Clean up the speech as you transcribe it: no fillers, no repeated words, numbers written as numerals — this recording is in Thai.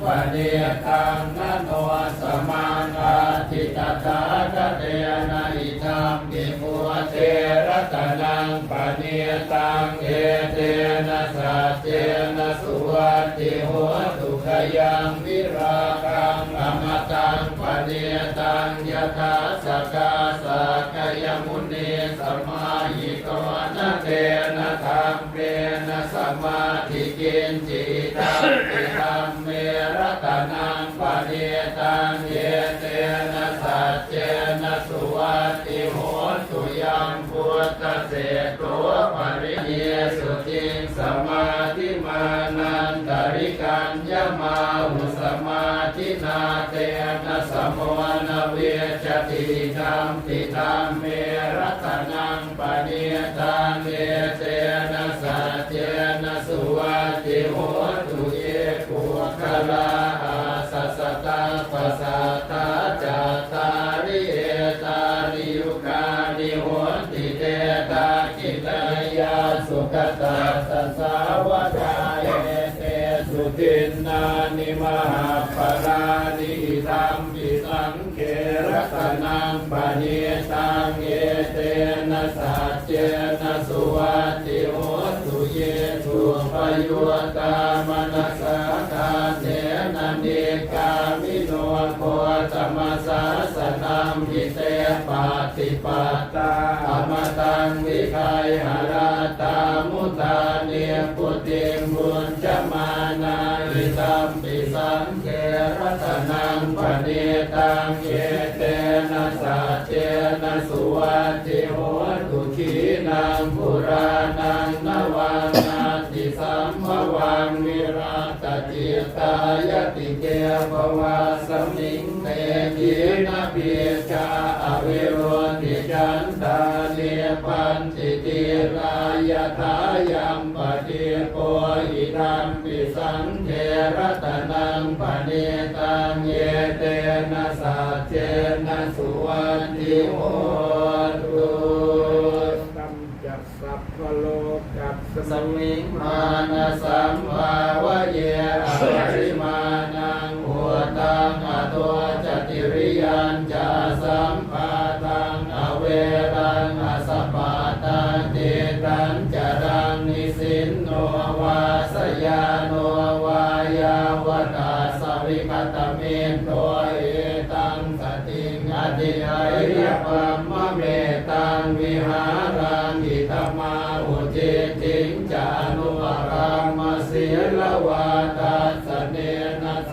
ปะเนตังนโนสมานาทิตถาคเตนะอิทัมปิมุเตระตะนังปะเนตังเอเตนะสัจเจนะสุวัตติโหตุขยังวิราคังอมตังปะเนตังยถาสกาสักยมุนีสมาหิโตนะเตนะธรรมเมนะสมาธิกินจิตังติธรรมเมระตะนังปะเนตังเยเตนะสัจเจนะสุวัตติโหตุยังพุทธเศโตปริเยสุจิงสมาธิมานันตริกัญญมาหุสมาธินาเตนะสมโนเวชติธรรมติธรรมเมรัตนังปะเนตังเยเตนะสัจเจนะสุวัตติโหตุเยกุขลาสัสสตาปัสสะตาจัตตาริเอตานิยุคานิโหติเตตากิตายาสุขตาสัสสาวกายเตสุตินนานิมหาปรานิธัมปิสังเขรัตนังปะเนตังเยเตนะสัจเจนะสุวัตติโหตุเยตุปยุตตามนัสสะทานเถนะเนกามิโนโคตมัสสะสนัมหิเตปาติปัตตาอมตังวิคัยหราตามุตาเนปุติมุญจมานาอิตัมปิสังเขรัตนังปะเนตังเยเตนะสัจเจนะสุวัตติโหตุขีนังปุรานังนวังนาติสัมภวังวิราตจิตตายติเกภวะสมิงเตกินะปิชาอวิโรติจันตาเนปันติติรายทายัมปฏิโกอิธัมปิสังเขรัตนังปะเนตังเยเตนะสัจเจนะสุวัตติโหตุตัมจัสสัพพโลกัสสมิงมานะสัมภาวะเยอริมานังโหตังอโตจติริยัญจะสัมปาตังอเวรังอสัพพาตังเตตัญจรังนิสินโนวาสยาโนวายาวตาสวิคตเมนโตเอตังสติงอธิไอริยปัมมะเมตังวิหา